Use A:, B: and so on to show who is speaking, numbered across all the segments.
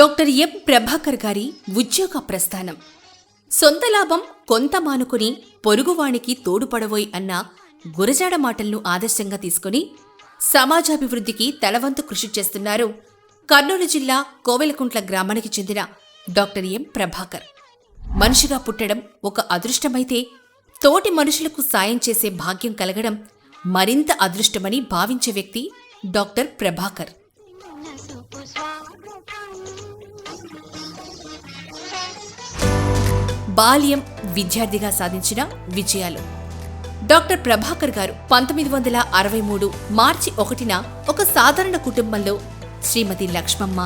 A: Doctor M Prabhakar గారి ఉద్యోగ ప్రస్థానం. సొంత లాభం కొంత మానుకుని పొరుగువానికి తోడుపడవోయ్ అన్న గురజాడ మాటలను ఆదర్శంగా తీసుకుని సమాజాభివృద్ధికి తలవంతు కృషి చేస్తున్నారు కర్నూలు జిల్లా కోవెలకుంట్ల గ్రామానికి చెందిన డాక్టర్ ఎం ప్రభాకర్. మనిషిగా పుట్టడం ఒక అదృష్టమైతే తోటి మనుషులకు సాయం చేసే భాగ్యం కలగడం మరింత అదృష్టమని భావించే వ్యక్తి డాక్టర్ ప్రభాకర్. బాల్యం, విద్యార్థిగా సాధించిన విజయాలు. డాక్టర్ ప్రభాకర్ గారు 1963 మార్చి 1న ఒక సాధారణ కుటుంబంలో శ్రీమతి లక్ష్మమ్మ,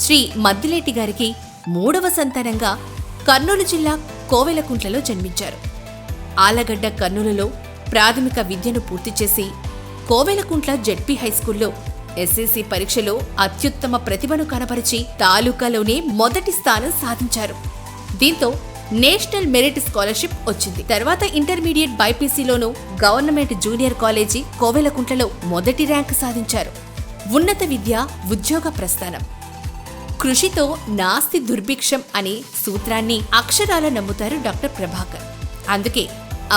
A: శ్రీ మద్దిలేటి గారికి 3వ సంతానంగా కర్నూలు జిల్లా కోవెలకుంట్లలో జన్మించారు. ఆలగడ్డ కర్నూలులో ప్రాథమిక విద్యను పూర్తి చేసి కోవెలకుంట్ల జెడ్పీ హైస్కూల్లో ఎస్ఎస్సీ పరీక్షలో అత్యుత్తమ ప్రతిభను కనపరిచి తాలూకాలోనే మొదటి స్థానం సాధించారు. దీంతో నేషనల్ మెరిట్ స్కాలర్షిప్ వచ్చింది. తర్వాత ఇంటర్మీడియట్ బైపీసీలోనూ గవర్నమెంట్ జూనియర్ కాలేజీ కోవెలకుంట్లలో మొదటి ర్యాంకు సాధించారు. ఉన్నత విద్య, ఉద్యోగ ప్రస్థానం. కృషితో నాస్తి దుర్భిక్షం అనే సూత్రాన్ని అక్షరాల నమ్ముతారు డాక్టర్ ప్రభాకర్. అందుకే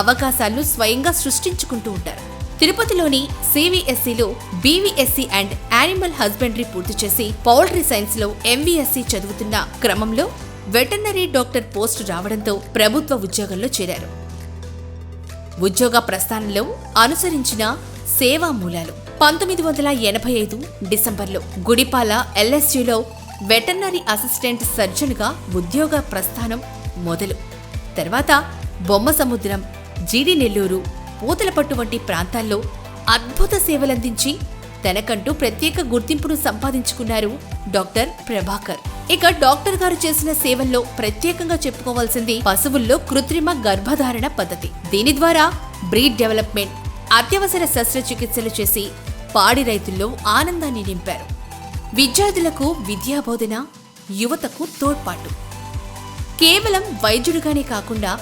A: అవకాశాలను స్వయంగా సృష్టించుకుంటూ ఉంటారు. తిరుపతిలోని సివిఎస్సిలో బీవీఎస్సీ అండ్ యానిమల్ హస్బెండరీ పూర్తి చేసి పౌల్ట్రీ సైన్స్లో ఎంవీఎస్సీ చదువుతున్న క్రమంలో వెటర్నరీ డాక్టర్ పోస్టు రావడంతో ప్రభుత్వ ఉద్యోగంలో చేరారు. ఉద్యోగ ప్రస్థానంలో అనుసరించిన సేవా మూలాలు. 1985 డిసెంబర్లో గుడిపాల ఎల్ఎస్యూలో వెటర్నరీ అసిస్టెంట్ సర్జన్గా ఉద్యోగ ప్రస్థానం మొదలు. తర్వాత బొమ్మసముద్రం, జీడి నెల్లూరు, పూతలపట్టు వంటి ప్రాంతాల్లో అద్భుత సేవలందించి తనకంటూ ప్రత్యేక గుర్తింపును సంపాదించుకున్నారు డాక్టర్ ప్రభాకర్. ఇక డాక్టర్ గారు చేసిన సేవల్లో ప్రత్యేకంగా చెప్పుకోవాల్సింది పశువుల్లో కృత్రిమ గర్భధారణ పద్ధతి. దీని ద్వారా బ్రీడ్ డెవలప్మెంట్, అత్యవసర శస్త్రచికిత్సలు చేసి పాడి రైతుల్లో ఆనందాన్ని నింపారు. విద్యార్థులకు విద్యాబోధన, యువతకు తోడ్పాటు. కేవలం వైద్యుడిగానే కాకుండా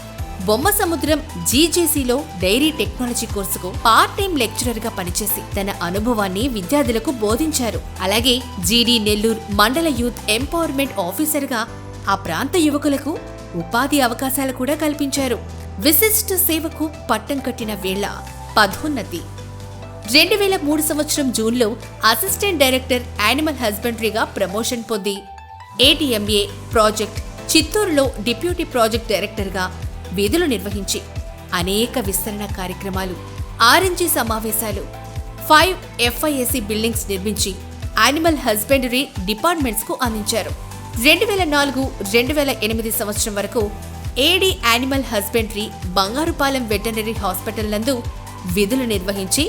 A: బొమ్మసముద్రం జీజేసీలో డైరీ టెక్నాలజీ కోర్సుకు పార్ట్ టైం లెక్చరర్ గా పనిచేసి తన అనుభవాన్ని విద్యార్థులకు బోధించారు. అలాగే జీడీ నెల్లూరు మండల యూత్ ఎంపవర్మెంట్ ఆఫీసర్ గా ఆ ప్రాంత యువకులకు ఉపాధి అవకాశాలు కూడా కల్పించారు. విశిష్ట సేవకు పట్టం కట్టిన వేళ పదోన్నతి. 2003 సంవత్సరం జూన్లో అసిస్టెంట్ డైరెక్టర్ యానిమల్ హస్బెండరీగా ప్రమోషన్ పొంది ఏటీఎంఏ ప్రాజెక్ట్ చిత్తూరులో డిప్యూటీ ప్రాజెక్ట్ డైరెక్టర్గా విధులు నిర్వహించి అనేక విస్తరణ కార్యక్రమాలు, ఆర్ఎన్జీ సమావేశాలు, 5 ఎఫ్ఐఎస్సి బిల్డింగ్స్ నిర్మించి యానిమల్ హస్బెండరీ డిపార్ట్మెంట్స్కు అందించారు. 2004-2008 సంవత్సరం వరకు AD animal husbandry Bangarupalem veterinary hospital నందు విధులు నిర్వహించి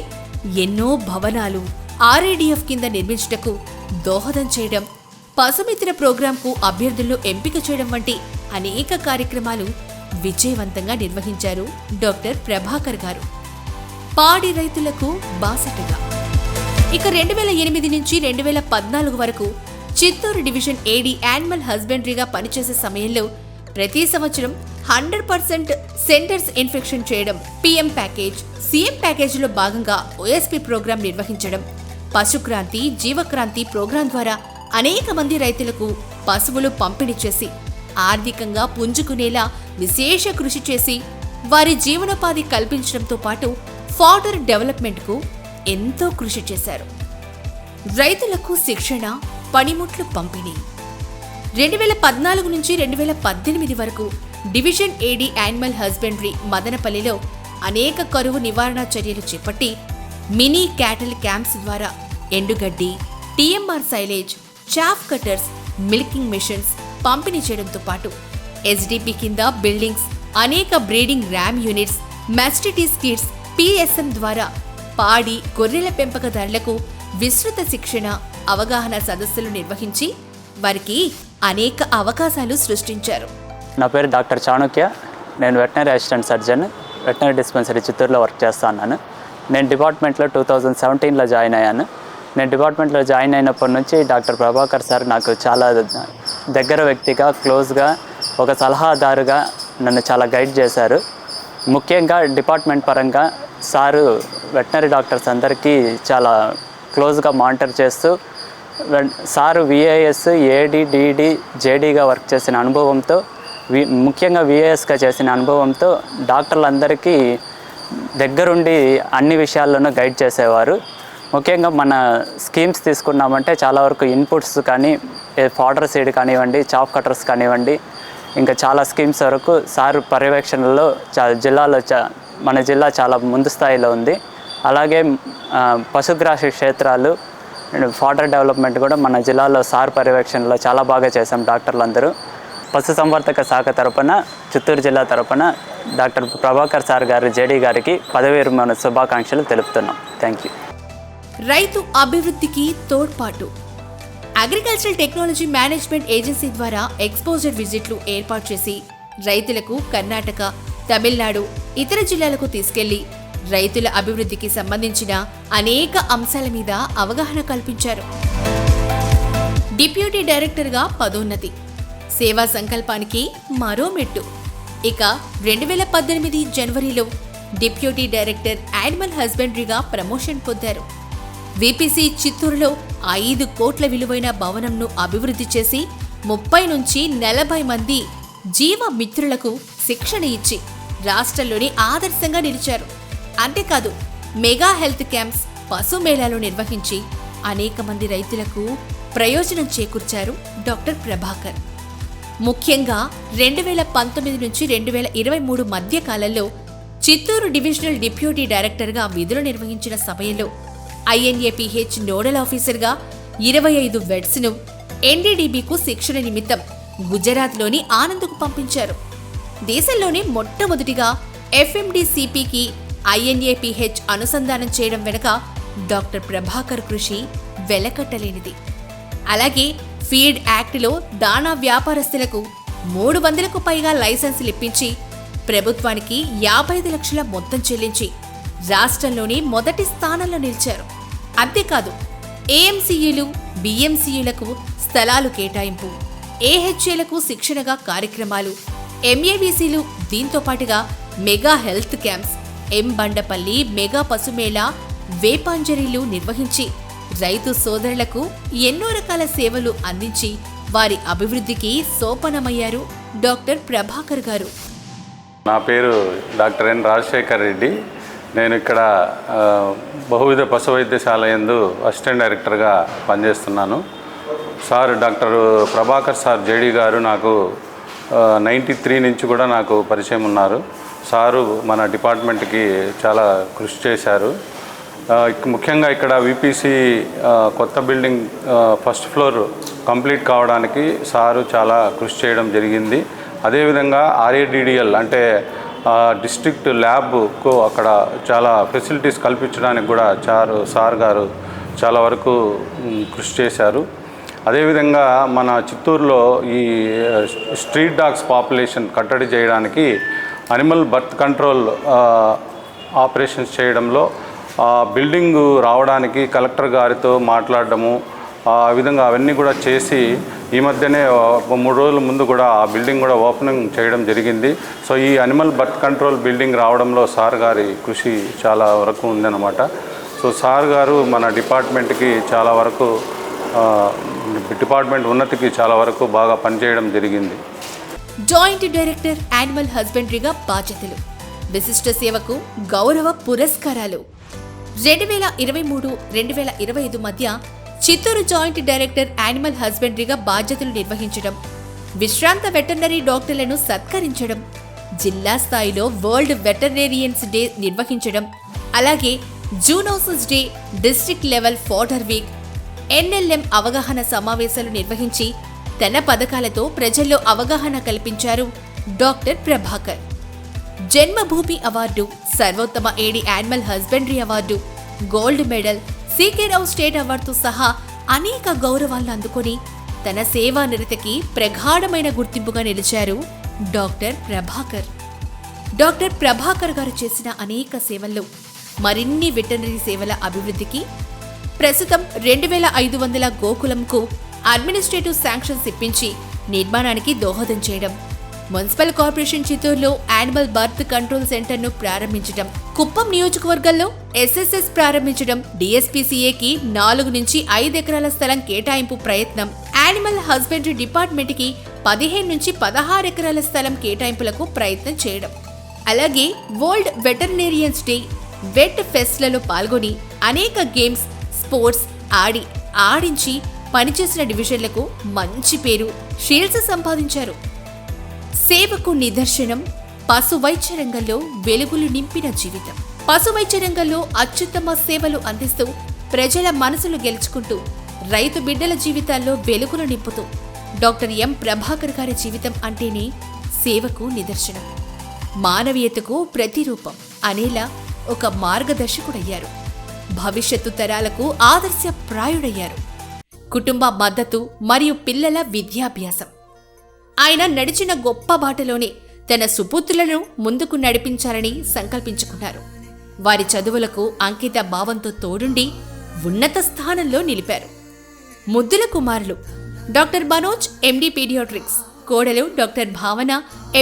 A: ఎన్నో భవనాలు ఆర్ఏడీఎఫ్ కింద నిర్మించుటకు దోహదం చేయడం, పశుమిత్ర ప్రోగ్రాంకు అభ్యర్థులను ఎంపిక చేయడం వంటి అనేక కార్యక్రమాలు విజయవంతంగా నిర్వహించారు డాక్టర్ ప్రభాకర్ గారు. పాడి రైతులకు బాసటగా. ఇక 2008 నుంచి 2014 వరకు చిత్తూరు డివిజన్ ఏడీ యానిమల్ హస్బెండరీగా పనిచేసే సమయంలో ప్రతి సంవత్సరం 100% సెంటర్స్ ఇన్ఫెక్షన్ చేయడం, పీఎం ప్యాకేజ్, సీఎం ప్యాకేజీలో భాగంగా ఓఎస్పీ ప్రోగ్రాం నిర్వహించడం, పశుక్రాంతి, జీవక్రాంతి ప్రోగ్రాం ద్వారా అనేక మంది రైతులకు పశువులు పంపిణీ చేసి ఆర్థికంగా పుంజుకునేలా విశేష కృషి చేసి వారి జీవనోపాధి కల్పించడంతో పాటు ఫాడర్ డెవలప్మెంట్కు ఎంతో కృషి చేశారు. రైతులకు శిక్షణ, పనిముట్లు పంపిణీ. 2014 నుంచి 2018 వరకు డివిజన్ ఏడీ యానిమల్ హస్బెండరీ మదనపల్లిలో అనేక కరువు నివారణ చర్యలు చేపట్టి మినీ క్యాటిల్ క్యాంప్స్ ద్వారా ఎండుగడ్డి, TMR silage, chaff cutters, milking machines పంపిణీ చేయడంతో పాటు ఎస్డిపి కింద బిల్డింగ్స్, అనేక breeding ram units, mastitis kits, PSM ద్వారా పాడి, గొర్రెల పెంపకదారులకు విస్తృత శిక్షణ, అవగాహన సదస్సులు నిర్వహించి వారికి అనేక అవకాశాలు సృష్టించారు.
B: నా పేరు డాక్టర్ చాణుక్య. నేను veterinary assistant surgeon, veterinary dispensary చిత్తూరులో వర్క్ చేస్తున్నాను. నేను డిపార్ట్మెంట్లో 2017లో జాయిన్ అయ్యాను. నేను డిపార్ట్మెంట్లో జాయిన్ అయినప్పటి నుంచి డాక్టర్ ప్రభాకర్ సార్ నాకు చాలా దగ్గర వ్యక్తిగా, క్లోజ్గా, ఒక సలహాదారుగా నన్ను చాలా గైడ్ చేశారు. ముఖ్యంగా డిపార్ట్మెంట్ పరంగా సారు వెటనరీ డాక్టర్స్ అందరికీ చాలా క్లోజ్గా మానిటర్ చేస్తూ సారు విఏఎస్, ఏడి, డిడి, జేడీగా వర్క్ చేసిన అనుభవంతో, ముఖ్యంగా విఏఎస్గా చేసిన అనుభవంతో డాక్టర్లందరికీ దగ్గరుండి అన్ని విషయాల్లోనూ గైడ్ చేసేవారు. ముఖ్యంగా మన స్కీమ్స్ తీసుకున్నామంటే చాలా వరకు ఇన్పుట్స్ కానీ, ఫాడర్ సీడ్ కానివ్వండి, చాప్ కటర్స్ కానివ్వండి, ఇంకా చాలా స్కీమ్స్ వరకు సార్ పర్యవేక్షణలో మన జిల్లా చాలా ముందు స్థాయిలో ఉంది. అలాగే పశుగ్రాస క్షేత్రాలు, ఫాడర్ డెవలప్మెంట్ కూడా మన జిల్లాలో సార్ పర్యవేక్షణలో చాలా బాగా చేశాం డాక్టర్లందరూ. పశుసంవర్ధక శాఖ తరపున, చిత్తూరు జిల్లా తరపున డాక్టర్ ప్రభాకర్ సార్ గారు, జేడీ గారికి పదవి విరమణ శుభాకాంక్షలు తెలుపుతున్నాం. Thank you.
A: రైతు అభివృద్ధికి తోడ్పాటు. అగ్రికల్చరల్ టెక్నాలజీ మేనేజ్మెంట్ ఏజెన్సీ ద్వారా ఎక్స్పోజర్ విజిట్లు ఏర్పాటు చేసి రైతులకు కర్ణాటక, తమిళనాడు, ఇతర జిల్లాలకు తీసుకెళ్లి రైతుల అభివృద్ధికి సంబంధించిన అనేక అంశాల మీద అవగాహన కల్పించారు. డిప్యూటీ డైరెక్టర్గా పదోన్నతి, సేవా సంకల్పానికి మరో మెట్టు. ఇక 2018 జనవరిలో డిప్యూటీ డైరెక్టర్ యానిమల్ హస్బెండరీగా ప్రమోషన్ పొందారు. విపిసి చిత్తూరులో 5 కోట్ల విలువైన భవనంను అభివృద్ధి చేసి 30 నుంచి 40 మంది జీవ మిత్రులకు శిక్షణ ఇచ్చి రాష్ట్రంలోని ఆదర్శంగా నిలిచారు. అంతేకాదు, మెగా హెల్త్ క్యాంప్స్, పశు మేళాలు నిర్వహించి అనేక మంది రైతులకు ప్రయోజనం చేకూర్చారు డాక్టర్ ప్రభాకర్. ముఖ్యంగా 2019 నుంచి 2023 మధ్య కాలంలో చిత్తూరు డివిజనల్ డిప్యూటీ డైరెక్టర్గా విధులు నిర్వహించిన సమయంలో INAPH నోడల్ ఆఫీసర్గా 25 వెడ్స్ను NDDBకు శిక్షణ నిమిత్తం గుజరాత్లోని ఆనంద్కు పంపించారు. దేశంలోనే మొట్టమొదటిగా FMDCPకి INAPH అనుసంధానం చేయడం వెనుక డాక్టర్ ప్రభాకర్ కృషి వెలకట్టలేనిది. అలాగే ఫీడ్ యాక్ట్లో దాణా వ్యాపారస్తులకు 300కు పైగా లైసెన్సులు ఇప్పించి ప్రభుత్వానికి 55 లక్షల మొత్తం చెల్లించి రాష్ట్రంలోని మొదటి స్థానంలో నిలిచారు. అంతేకాదు, AMCUలు, BMCUలకు స్థలాలు కేటాయింపు, AHAలకు శిక్షణగా కార్యక్రమాలు, MAVCలు, దీంతో పాటుగా mega health camps, Bandapalli mega పశుమేళా, వేపాంజరీలు నిర్వహించి రైతు సోదరులకు ఎన్నో రకాల సేవలు అందించి వారి అభివృద్ధికి సోపనమయ్యారు డాక్టర్ ప్రభాకర్ గారు.
C: నా పేరు డాక్టర్ ఎన్ రాజశేఖర్ రెడ్డి. నేను ఇక్కడ బహువిధ పశు వైద్యశాల యందు అసిస్టెంట్ డైరెక్టర్గా పనిచేస్తున్నాను. Sir doctor Prabhakar sir JD గారు నాకు 93 నుంచి కూడా నాకు పరిచయం ఉన్నారు. సారు మన డిపార్ట్మెంట్కి చాలా కృషి చేశారు. ముఖ్యంగా ఇక్కడ విపిసి కొత్త బిల్డింగ్ ఫస్ట్ ఫ్లోర్ కంప్లీట్ కావడానికి సారు చాలా కృషి చేయడం జరిగింది. అదేవిధంగా RADDL అంటే డిస్ట్రిక్ట్ ల్యాబ్కు అక్కడ చాలా ఫెసిలిటీస్ కల్పించడానికి కూడా సార్ గారు చాలా వరకు కృషి చేశారు. అదేవిధంగా మన చిత్తూరులో ఈ స్ట్రీట్ డాగ్స్ పాపులేషన్ కట్టడి చేయడానికి అనిమల్ బర్త్ కంట్రోల్ ఆపరేషన్స్ చేయడంలో బిల్డింగ్ రావడానికి కలెక్టర్ గారితో మాట్లాడడము, ఆ విధంగా అవన్నీ కూడా చేసి ఈ మధ్యనే 3 రోజుల ముందు కూడా ఆ బిల్డింగ్ కూడా ఓపెనింగ్ చేయడం జరిగింది. సో ఈ అనిమల్ బర్త్ కంట్రోల్ బిల్డింగ్ రావడంలో సార్ గారి కృషి చాలా వరకు ఉందన్నమాట. సో సార్ గారు మన డిపార్ట్మెంట్కి చాలా వరకు డిపార్ట్మెంట్ ఉన్నతికి చాలా వరకు బాగా పనిచేయడం జరిగింది.
A: జాయింట్ డైరెక్టర్ యానిమల్ హస్బెండరీగా బాధ్యతలు, విశిష్ట సేవకు గౌరవ పురస్కారాలు. 2023-2025 మధ్య చిత్తూరు జాయింట్ డైరెక్టర్ యానిమల్ హస్బెండరీగా బాధ్యతలు నిర్వహించడం, విశ్రాంత వెటర్నరీ డాక్టర్లను సత్కరించడం, జిల్లా స్థాయిలో వరల్డ్ వెటర్నేరియన్స్ డే నిర్వహించడం, అలాగే zoonosis day, district level fodder week, NLM అవగాహన సమావేశాలు నిర్వహించి తన పథకాలతో ప్రజల్లో అవగాహన కల్పించారు doctor Prabhakar. Janmabhoomi award, Sarvottama AD animal husbandry award, gold medal, CK Rao state అవార్డుతో సహా అనేక గౌరవాలను అందుకొని తన సేవా నిరతికి ప్రగాఢమైన గుర్తింపుగా నిలిచారు డాక్టర్ ప్రభాకర్. డాక్టర్ ప్రభాకర్ గారు చేసిన అనేక సేవల్లో మరిన్ని వెటర్నరీ సేవల అభివృద్ధికి ప్రస్తుతం 2500 గోకులంకు అడ్మినిస్ట్రేటివ్ శాంక్షన్స్ ఇప్పించి నిర్మాణానికి దోహదం చేయడం, మున్సిపల్ కార్పొరేషన్ చిత్తూరులో యానిమల్ బర్త్ కంట్రోల్ సెంటర్ను ప్రారంభించడం, కుప్పం నియోజకవర్గంలో SSS ప్రారంభించడం, DSPCAకి 4 నుంచి 5 ఎకరాల స్థలం కేటాయింపు ప్రయత్నం, యానిమల్ హస్బెండరీ డిపార్ట్మెంట్కి 15 నుంచి 16 ఎకరాల స్థలం కేటాయింపులకు ప్రయత్నం చేయడం, అలాగే వరల్డ్ వెటర్నేరియన్స్ డే, వెట్ ఫెస్ట్లలో పాల్గొని అనేక గేమ్స్, స్పోర్ట్స్ ఆడించి పనిచేసిన డివిజన్లకు మంచి పేరు, షీల్డ్స్ సంపాదించారు. సేవకు నిదర్శనం పశు వైద్య రంగంలో వెలుగులు నింపిన జీవితం. పశు వైద్య రంగంలో అత్యుత్తమ సేవలు అందిస్తూ ప్రజల మనసులు గెలుచుకుంటూ రైతు బిడ్డల జీవితాల్లో వెలుగులు నింపుతూ డాక్టర్ ఎం ప్రభాకర్ గారి జీవితం అంటేనే సేవకు నిదర్శనం, మానవీయతకు ప్రతిరూపం అనేలా ఒక మార్గదర్శకుడయ్యారు. భవిష్యత్తు తరాలకు ఆదర్శప్రాయుడయ్యారు. కుటుంబ మద్దతు మరియు పిల్లల విద్యాభ్యాసం. ఆయన నడిచిన గొప్ప బాటలోనే తన సుపుత్రులను ముందుకు నడిపించాలని సంకల్పించుకున్నారు. వారి చదువులకు అంకిత భావంతో తోడుండి ఉన్నత స్థానంలో నిలిపారు. ముద్దుల కుమారులు డాక్టర్ మనోజ్ MD పీడియాట్రిక్స్, కోడలు doctor Bhavana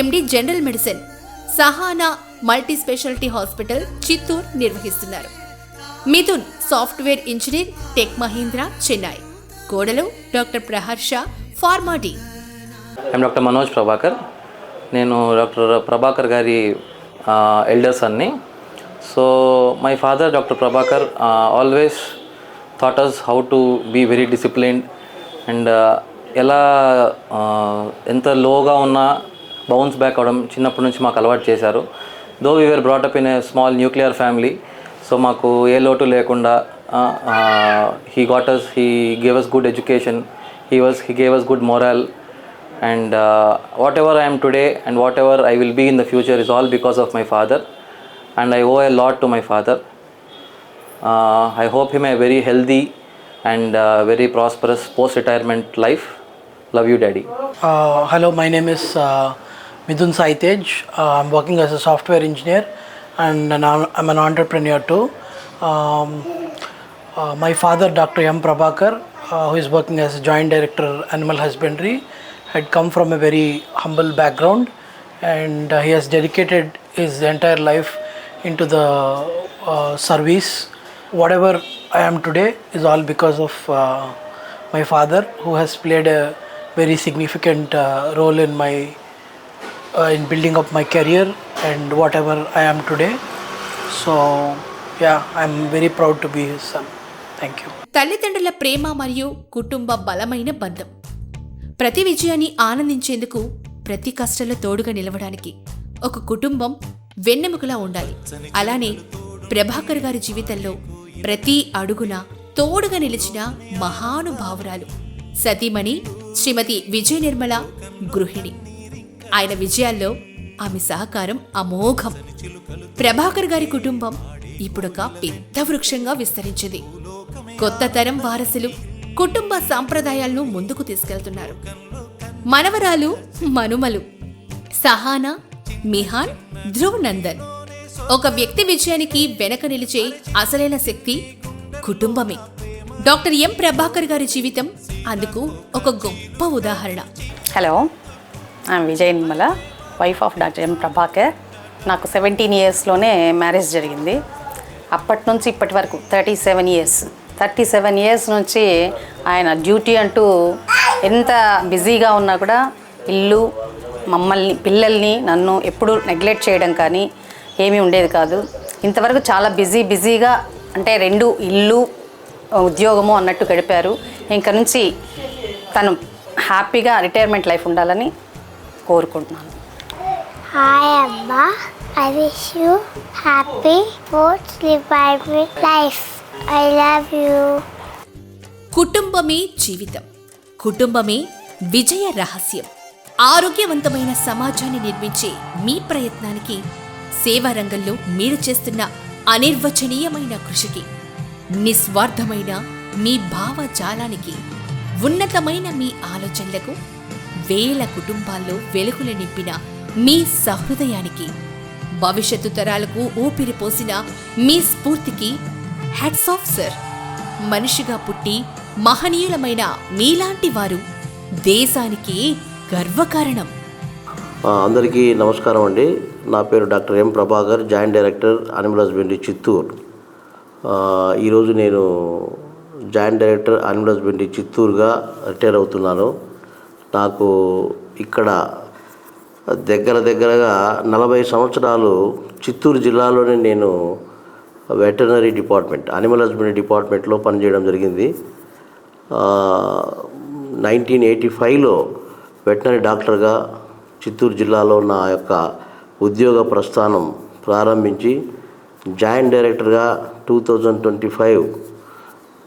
A: MD general medicine, Sahana multi speciality hospital Chittoor నిర్వహిస్తున్నారు. Mithun software engineer, Tech Mahindra Chennai, కోడలు doctor Praharsha pharm D.
D: I'm doctor Manoj Prabhakar. నేను డాక్టర్ ప్రభాకర్ గారి ఎల్డర్ సన్ని. So my father doctor Prabhakar always thought us how to be very disciplined and ఎలా ఎంత లోగా ఉన్నా బౌన్స్ బ్యాక్ అవడం చిన్నప్పటి నుంచి మాకు అలవాటు చేశారు. Though we were brought up in a small nuclear family. So మాకు ఏ లోటు లేకుండా he gave us good education, he gave us good morale. And whatever I am today and whatever I will be in the future is all because of my father, and I owe a lot to my father. I hope him a very healthy and very prosperous post-retirement life. Love you, Daddy.
E: Hello, my name is Midun Saitej. I'm working as a software engineer and I'm an entrepreneur too. My father, Dr. M. Prabhakar, who is working as a joint director animal husbandry, had come from a very humble background, and he has dedicated his entire life into the service. Whatever I am today is all because of my father, who has played a very significant role in in building up my career and whatever I am today. So yeah, I'm very proud to be his son. Thank you.
A: తల్లిదండ్రుల ప్రేమ మరియు కుటుంబ బలమైన బంధం. ప్రతి విజయాన్ని ఆనందించేందుకు, ప్రతి కష్టంలో తోడుగా నిలవడానికి ఒక కుటుంబం వెన్నెముకలా ఉండాలి. అలానే ప్రభాకర్ గారి జీవితంలో ప్రతి అడుగున తోడుగా నిలిచిన మహానుభావురాలు సతీమణి శ్రీమతి విజయ నిర్మల గృహిణి. ఆయన విజయాల్లో ఆమె సహకారం అమోఘం. ప్రభాకర్ గారి కుటుంబం ఇప్పుడొక పెద్ద వృక్షంగా విస్తరించింది. కొత్త తరం వారసులు కుటుంబ సాంప్రదాయాలను ముందుకు తీసుకెళ్తున్నారు. మనవరాలు, మనుమలు సహానా, మిహాన్, ధ్రువ్ నందన్. ఒక వ్యక్తి విజయానికి వెనక నిలిచే అసలైన శక్తి కుటుంబమే. డాక్టర్ ఎం ప్రభాకర్ గారి జీవితం అందుకు ఒక గొప్ప ఉదాహరణ.
F: Hello, I'm Vijaya Nirmala, wife of doctor M Prabhakar. నాకు 17 ఇయర్స్లోనే మ్యారేజ్ జరిగింది. అప్పటి నుంచి ఇప్పటి వరకు 37 ఇయర్స్ నుంచి ఆయన డ్యూటీ అంటూ ఎంత బిజీగా ఉన్నా కూడా ఇల్లు, మమ్మల్ని, పిల్లల్ని, నన్ను ఎప్పుడు నెగ్లెక్ట్ చేయడం కానీ ఏమీ ఉండేది కాదు. ఇంతవరకు చాలా బిజీగా అంటే 2 ఇల్లు ఉద్యోగము అన్నట్టు గడిపారు. ఇంక నుంచి తను హ్యాపీగా రిటైర్మెంట్ లైఫ్ ఉండాలని కోరుకుంటున్నాను.
G: హాయ్ అమ్మా, I wish you happy post-retirement life. I love you.
A: కుటుంబమే జీవితం, కుటుంబమే విజయ రహస్యం. ఆరోగ్యవంతమైన సమాజాన్ని నిర్మించే మీ ప్రయత్నానికి, సేవా రంగంలో మీరు చేస్తున్న అనిర్వచనీయమైన కృషికి, నిస్వార్థమైన మీ భావజాలానికి, ఉన్నతమైన మీ ఆలోచనలకు, వేల కుటుంబాల్లో వెలుగులు నింపిన మీ సహృదయానికి, భవిష్యత్తు తరాలకు ఊపిరి పోసిన మీ స్ఫూర్తికి హ్యాట్స్ ఆఫ్ సర్. మనిషిగా పుట్టి మహనీయులమైన మీలాంటి వారు దేశానికి గర్వకారణం.
H: అందరికీ నమస్కారం అండి. నా పేరు doctor M Prabhakar, joint director animal husbandry Chittoor. ఈరోజు నేను జాయింట్ డైరెక్టర్ యానిమల్ హస్బెండరీ చిత్తూరుగా రిటైర్ అవుతున్నాను. నాకు ఇక్కడ దగ్గరగా 40 సంవత్సరాలు చిత్తూరు జిల్లాలోనే నేను వెటర్నరీ డిపార్ట్మెంట్, యానిమల్ హస్బెండరీ డిపార్ట్మెంట్లో పనిచేయడం జరిగింది. 1985లో వెటర్నరీ డాక్టర్గా చిత్తూరు జిల్లాలో నా యొక్క ఉద్యోగ ప్రస్థానం ప్రారంభించి జాయింట్ డైరెక్టర్గా 2025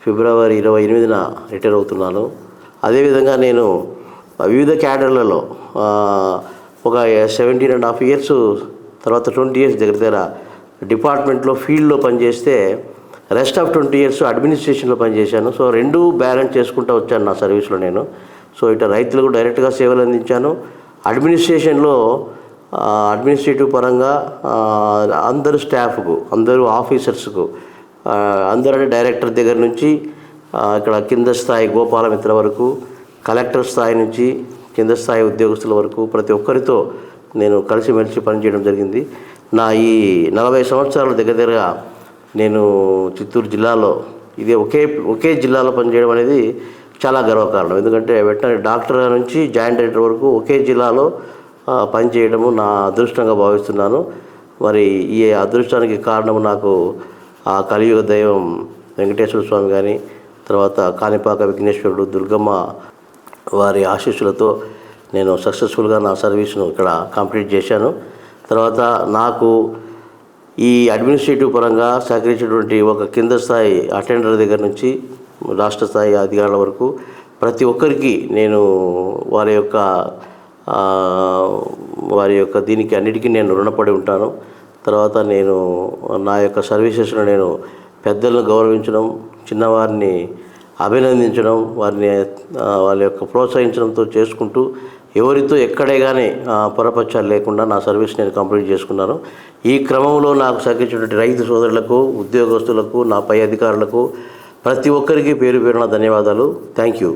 H: ఫిబ్రవరి 28న రిటైర్ అవుతున్నాను. అదేవిధంగా నేను వివిధ క్యాడర్లలో ఒక 17.5 ఇయర్స్, తర్వాత 20 ఇయర్స్ దగ్గర డిపార్ట్మెంట్లో ఫీల్డ్లో పనిచేస్తే రెస్ట్ ఆఫ్ 20 ఇయర్స్ అడ్మినిస్ట్రేషన్లో పనిచేశాను. సో రెండు బ్యాలెన్స్ చేసుకుంటూ వచ్చాను నా సర్వీస్లో నేను. సో ఇటు రైతులకు డైరెక్ట్గా సేవలు అందించాను, అడ్మినిస్ట్రేషన్లో అడ్మినిస్ట్రేటివ్ పరంగా అందరు స్టాఫ్కు, అందరూ ఆఫీసర్స్కు, అందరూ డైరెక్టర్ దగ్గర నుంచి ఇక్కడ కింద స్థాయి గోపాలమిత్ర వరకు, కలెక్టర్ స్థాయి నుంచి కింద స్థాయి ఉద్యోగస్తుల వరకు ప్రతి ఒక్కరితో నేను కలిసిమెలిసి పనిచేయడం జరిగింది. నా ఈ 40 సంవత్సరాల దగ్గరగా నేను చిత్తూరు జిల్లాలో ఇదే ఒకే జిల్లాలో పనిచేయడం అనేది చాలా గర్వకారణం. ఎందుకంటే వెటర్నరీ డాక్టర్ నుంచి జాయింట్ డైరెక్టర్ వరకు ఒకే జిల్లాలో పనిచేయడము నా అదృష్టంగా భావిస్తున్నాను. మరి ఈ అదృష్టానికి కారణం నాకు ఆ కలియుగ దైవం వెంకటేశ్వర స్వామి కానీ, తర్వాత కాణిపాక విఘ్నేశ్వరుడు, దుర్గమ్మ వారి ఆశీస్సులతో నేను సక్సెస్ఫుల్గా నా సర్వీస్ను ఇక్కడ కంప్లీట్ చేశాను. తర్వాత నాకు ఈ అడ్మినిస్ట్రేటివ్ పరంగా సహకరించినటువంటి ఒక కింద స్థాయి అటెండర్ దగ్గర నుంచి రాష్ట్ర స్థాయి అధికారుల వరకు ప్రతి ఒక్కరికి నేను వారి యొక్క దీనికి అన్నిటికీ నేను రుణపడి ఉంటాను. తర్వాత నేను నా యొక్క సర్వీసెస్ను నేను పెద్దలను గౌరవించడం, చిన్నవారిని అభినందించడం, వాళ్ళ యొక్క ప్రోత్సహించడంతో చేసుకుంటూ ఎవరితో ఎక్కడే కానీ పొరపచ్చాలు లేకుండా నా సర్వీస్ నేను కంప్లీట్ చేసుకున్నాను. ఈ క్రమంలో నాకు సహకరించినటువంటి రైతు సోదరులకు, ఉద్యోగస్తులకు, నా పై అధికారులకు ప్రతి ఒక్కరికి పేరు పేరున ధన్యవాదాలు. Thank you.